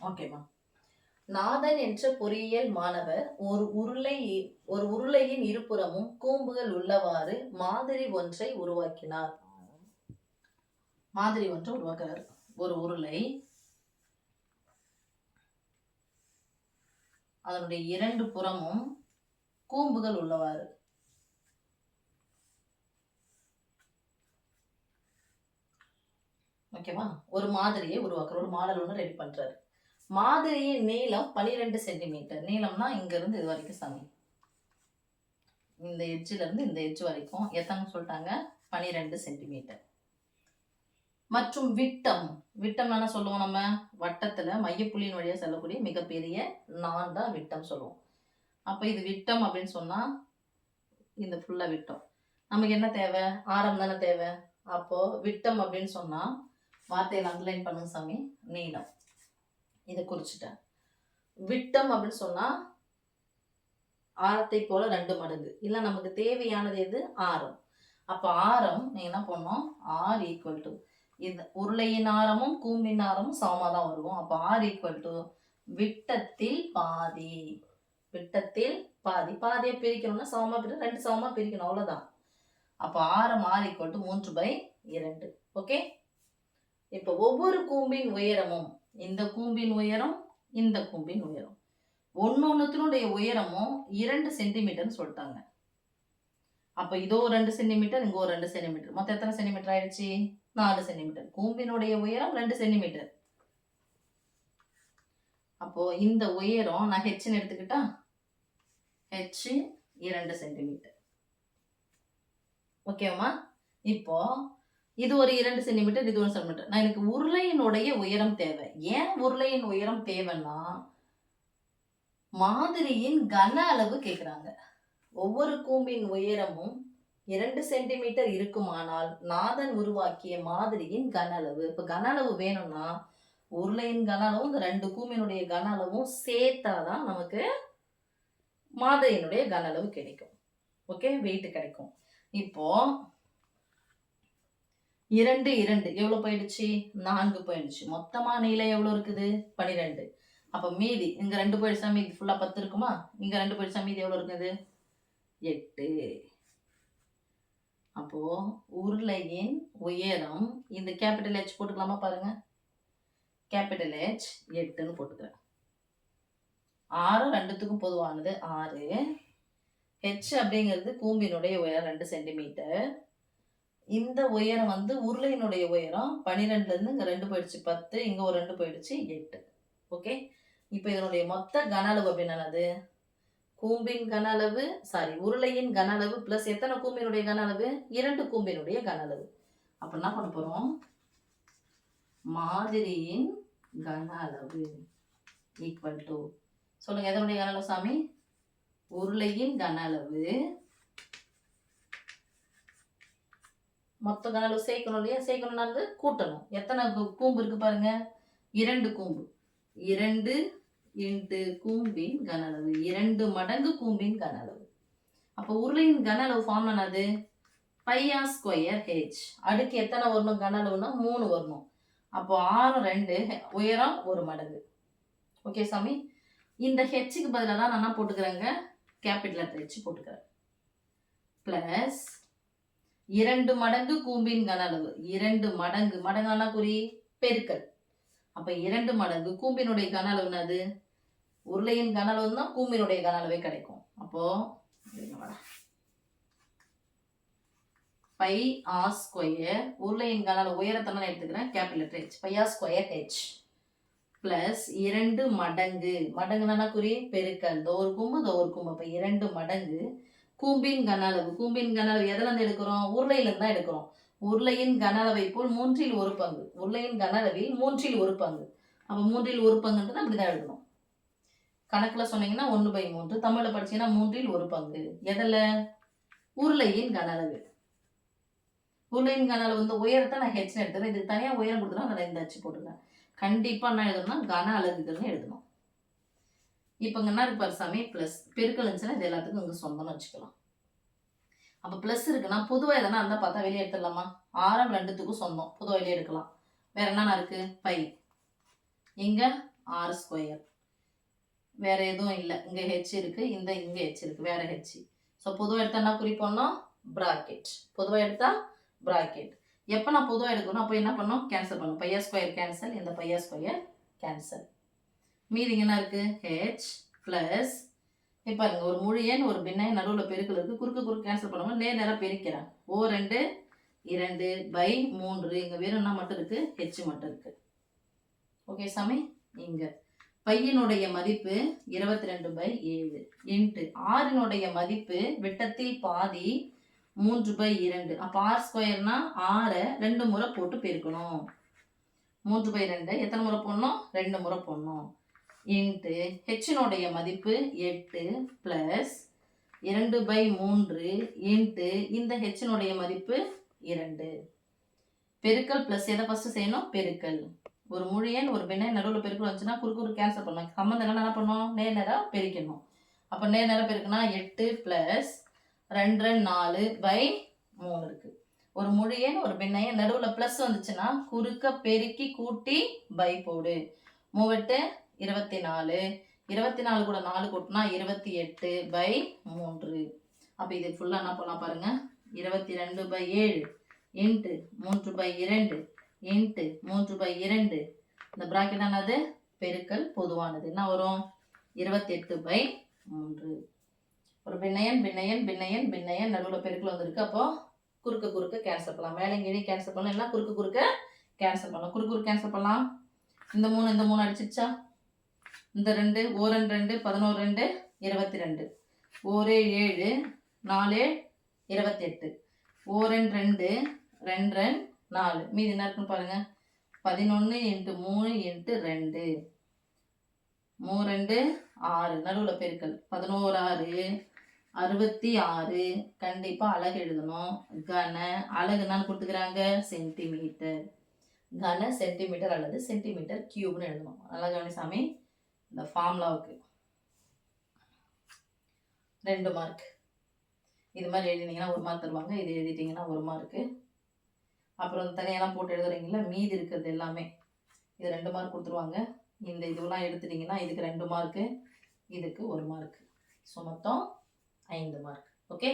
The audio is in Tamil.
ஓகேவா? நாதன் என்ற பொறியியல் மாணவர் ஒரு உருளையின் இருபுறமும் கூம்புகள் உள்ளவாறு மாதிரி ஒன்றை உருவாக்கினார். மாதிரி ஒன்றை உருவாக்குறார். ஒரு உருளை, அதனுடைய இரண்டு புறமும் கூம்புகள் உள்ளவாறு. ஓகேவா? ஒரு மாதிரியை உருவாக்குற ஒரு மாடல் ஒன்று ரெடி பண்றாரு. மாதிரியின் நீளம் 12 சென்டிமீட்டர். நீளம்னா இங்க இருந்து இது வரைக்கும் சாமி, இந்த எட்ஜ்ல இருந்து இந்த எட்ஜ் வரைக்கும் எத்தனை சொல்லிட்டாங்க? 12 சென்டிமீட்டர். மற்றும் விட்டம், விட்டம் என்ன சொல்லுவோம்? நம்ம வட்டத்துல மையப்புள்ளியின் வழியா செல்லக்கூடிய மிகப்பெரிய நான் தான் விட்டம் சொல்லுவோம். அப்ப இது விட்டம் அப்படின்னு சொன்னா இந்த ஃபுல்லா விட்டம். நமக்கு என்ன தேவை? ஆரம் தானே தேவை. அப்போ விட்டம் அப்படின்னு சொன்னா வார்த்தையில அண்டர்லைன் பண்ணுங்க சாமி, நீளம். இதை குறிச்சிட்டேன். விட்டம் அப்படின்னு சொன்னா ஆரத்தை போல 2 மடங்கு. இல்ல நமக்கு தேவையானது எது? ஆரம். அப்ப ஆரம் நீங்க என்ன பண்ணணும்? ஆர் ஈக்குவல் டு இந்த உருளையின் ஆரமும் கூம்பின் ஆரமும் சமமா தான் வருவோம். அப்ப ஆர் ஈக்குவல் டு விட்டத்தில் பாதி. விட்டத்தில் பாதி. பாதியை பிரிக்கணும்னா சமமா பிரிக்கணும், 2 சமமா பிரிக்கணும், அவ்வளவுதான். அப்ப ஆரம் ஆர் ஈக்குவல் டு 3/2. ஓகே. இப்ப ஒவ்வொரு கூம்பின் உயரமும், இந்த கூம்பின் உயரம், இந்த கூம்பின் உயரம், ஒன்னொன்னுத்தினுடைய உயரமும் 2 சென்டிமீட்டர்னு சொல்லிட்டாங்க. அப்ப இதோ 2 சென்டிமீட்டர், இங்க 2 சென்டிமீட்டர், மொத்தம் எத்தனை சென்டிமீட்டர் ஆயிடுச்சு? 4 சென்டிமீட்டர். கூம்பினுடைய உயரம் 2 சென்டிமீட்டர். அப்போ இந்த உயரம் நான் ஹெச்ன்னு எடுத்துக்கிட்டா, ஹெச் 2 சென்டிமீட்டர். ஓகேவா? இப்போ இது ஒரு 2 சென்டிமீட்டர், இது 1 சென்டிமீட்டர். நான் எனக்கு உருளையினுடைய உயரம் தேவை. ஏன் உருளையின் உயரம் தேவைன்னா மாதிரியின் கன அளவு கேட்குறாங்க. ஒவ்வொரு கூம்பின் உயரமும் 2 சென்டிமீட்டர் இருக்குமானால் நாதன் உருவாக்கிய மாதிரியின் கன அளவு. இப்ப கன அளவு வேணும்னா உருளையின் கன அளவும் இந்த 2 கூம்பினுடைய கன அளவும் சேர்த்தாதான் நமக்கு மாதிரியினுடைய கன அளவு கிடைக்கும். ஓகே, வெயிட் கிடைக்கும். இப்போ 2 எவ்வளவு போயிடுச்சு? 4 போயிடுச்சு. மொத்தமா நீளம் எவ்வளவு இருக்குது? 12. அப்ப மீதி இங்க 2 போயிடுச்சா, மீதி ஃபுல்லா 10 இருக்குமா? இங்க 2 போயிடுச்சா, மீதி எவ்வளவு இருக்குது? 8. அப்போ உருளையின் உயரம், இந்த கேபிட்டல் H போட்டுக்கலாமா பாருங்க, கேபிட்டல் H 8ன்னு போட்டுக்கிறேன். 6 2த்துக்கும் பொதுவானது 6. H அப்படிங்கிறது கூம்பினுடைய உயரம் 2 சென்டிமீட்டர். இந்த உயரம் வந்து உருளையினுடைய உயரம் 12ல இருந்து இங்க 2 போயிடுச்சு 10, இங்க ஒரு 2 போயிடுச்சு 8. ஓகே. இப்போ இதனுடைய மொத்த கன அளவு அப்படின்னது கூம்பின் கன அளவு, உருளையின் கன அளவு பிளஸ் எத்தனை கூம்பினுடைய கன அளவு? 2 கூம்பினுடைய கன அளவு. அப்ப என்ன பண்ண போறோம்? மாதிரியின் கன அளவு ஈக்குவல் டு, சொல்லுங்க எதனுடைய கன அளவு சாமி? உருளையின் கன அளவு. மொத்த கன அளவு சேர்க்கணும் இல்லையா? சேர்க்கணும்னா கூட்டணும். எத்தனை கூம்பு இருக்கு பாருங்க? 2 கூம்பு. 2 இன்டு கூம்பின் கன அளவு, 2 மடங்கு கூம்பின் கன அளவு. அப்போ உருளையின் கன அளவு ஃபார்ம் ஆனது πr²h. அடுக்கு எத்தனை வரணும்? கன அளவுனா 3 வரணும். அப்போ 6 2, உயரம் 1 மடங்கு. ஓகே சாமி. இந்த ஹெச்சுக்கு பதிலாக தான் நான் என்ன போட்டுக்கிறேங்க? கேபிட்டல் லெட்டர் H போட்டுக்கிறேன். பிளஸ் 2 மடங்கு கூம்பின் கன அளவு. 2 மடங்கு, மடங்கானா குறி பெருக்கல். அப்ப 2 மடங்கு கூம்பினுடைய கன அளவு என்னது? உருளையின் கன அளவு தான் கூம்பினுடைய கன அளவே கிடைக்கும். அப்போ πr² உருளையின் கன அளவு உயரத்தை நான் எடுத்துக்கிறேன், capital letter H, πr²h plus 2 மடங்கு, மடங்குனா குறி பெருக்கல், ஒரு கூம்பு ஒரு கூம்பு. அப்ப 2 மடங்கு கூம்பின் கன அளவு. கூம்பின் கன அளவு எதுல இருந்து எடுக்கிறோம்? உருளையில இருந்து தான் எடுக்கிறோம். உருளையின் கன அளவை போல் 1/3 பங்கு. உருளையின் கன அளவில் 1/3 பங்கு. அப்ப 1/3 பங்குன்றது அப்படிதான் எடுக்கணும். கணக்குல சொன்னீங்கன்னா 1/3, தமிழ்ல படிச்சீங்கன்னா 1/3 பங்கு. எதுல? உருளையின் கன அளவு. உருளையின் கன அளவு இந்த உயரத்தை நான் ஹெச்னு எடுத்துறேன். இதுக்கு தனியா உயரம் கொடுத்துனா நான் இந்த அச்சு போட்டுக்கிறேன். கண்டிப்பா என்ன எழுதணும்னா கன அலகுகள்னு எழுதணும். இப்ப இங்க என்ன இருக்கு பாரு சாமி? பிளஸ் பெருக்கல் இருந்துச்சுன்னா இது எல்லாத்துக்கும் இங்க சொந்தம்னு வச்சுக்கலாம். அப்ப பிளஸ் இருக்குன்னா பொதுவா எதனா இருந்தா பார்த்தா வெளியே எடுத்துடலாமா? ஆரம் 2த்துக்கும் சொந்தம், பொதுவா வெளியே எடுக்கலாம். வேற என்ன இருக்கு? பை. இங்க ஆர் ஸ்கொயர். வேற எதுவும் இல்லை. இங்கே ஹெச் இருக்கு, இங்கே ஹெச் இருக்கு, வேற ஹெச். ஸோ பொதுவாக எடுத்தா என்ன குறிப்போம்னா ப்ராக்கெட். பொதுவாக எடுத்தா ப்ராக்கெட். எப்போ நான் பொதுவாக எடுக்கணும் அப்போ என்ன பண்ணோம், கேன்சல் பண்ணும். பையா ஸ்கொயர் கேன்சல், இந்த பையா ஸ்கொயர் கேன்சல். மீதி என்ன இருக்கு, ஹெச் ப்ளஸ் இப்போ பாருங்க ஒரு முழு எண் ஒரு பின்ன நடுவில் பெருக்கல் இருக்கு. குறுக்கு கேன்சல் பண்ணுவோம், நேராக பெருக்கிறேன். ஓ 2 2/3. இங்கே வெறும் என்ன மட்டும் இருக்கு, ஹெச் மட்டும் இருக்கு. ஓகே சாமி. இங்கே பையனுடைய மதிப்பு 22/7 இன்ட்டு ஆறினுடைய மதிப்பு விட்டத்தில் பாதி 3/2. அப்போ ஆர் ஸ்கொயர்னா 6 2 முறை போட்டு பெருக்கணும். 3/2 எத்தனை முறை போடணும், 2 முறை போடணும். இன்ட்டு ஹெச்சினுடைய மதிப்பு 8 ப்ளஸ் 2/3 இன்ட்டு இந்த ஹெச்சினுடைய மதிப்பு 2. பெருக்கல் ப்ளஸ் எதை ஃபஸ்ட்டு செய்யணும், பெருக்கல். ஒரு முழு எண் ஒரு பின்ன நடுவில் பெருக்கல் வந்துச்சுன்னா குறுக்கு கேன்சல் பண்ணணும். சம்மந்தம் என்ன பண்ணணும், நேராக பெருக்கணும். அப்போ நேராக பெருக்குனா 8 ப்ளஸ் 2 4/3 இருக்கு. ஒரு முழு எண் ஒரு பின்ன எண் நடுவில் ப்ளஸ் வந்துச்சுன்னா குறுக்க பெருக்கி கூட்டி பை போடு. 3 24. 24 கூட 4 கூட்டினா 28/3. அப்போ இது ஃபுல்லாக என்ன பண்ணலாம் பாருங்க, 22/7 இன்ட்டு 3/2 இன்ட்டு 3/2. இந்த ப்ராக்கெட் ஆனது பெருக்கல் பொதுவானது என்ன வரும், 28/3. ஒரு பின்னையன் நடுவில் பெருக்கல் வந்திருக்கு. அப்போ குறுக்க கேன்சல் பண்ணலாம். மேலே கீழே கேன்சல் பண்ணலாம், இல்லை குறுக்க கேன்சல் பண்ணலாம். குறுக்கு கேன்சல் பண்ணலாம். இந்த 3 அடிச்சிச்சா, இந்த 2 ஓ 2 11 2 22. ஓரே 7 4 28. ஓ 2 2 4. மீதி என்ன இருக்குன்னு பாருங்க, 11 × 3 × 2. 3 2 6. நடுவில் பெருக்கல் 11 6 66. கண்டிப்பாக அலகு எழுதணும். கன அலகு என்னன்னு கொடுத்துக்கிறாங்க, சென்டிமீட்டர். கன சென்டிமீட்டர் அல்லது சென்டிமீட்டர் கியூப்னு எழுதணும். நல்லா கவனிசாமி. இந்த ஃபார்முலாவுக்கு 2 மார்க். இது மாதிரி எழுதினீங்கன்னா 1 மார்க் தருவாங்க. இது எழுதிட்டீங்கன்னா 1 மார்க்கு. அப்புறம் தனியெல்லாம் போட்டு எழுதுறீங்களா, மீதி இருக்கிறது எல்லாமே இது 2 மார்க் கொடுத்துருவாங்க. இந்த இதுவெல்லாம் எடுத்துட்டிங்கன்னா இதுக்கு 2 மார்க்கு, இதுக்கு 1 மார்க்கு. ஸோ மொத்தம் 5 மார்க். ஓகே.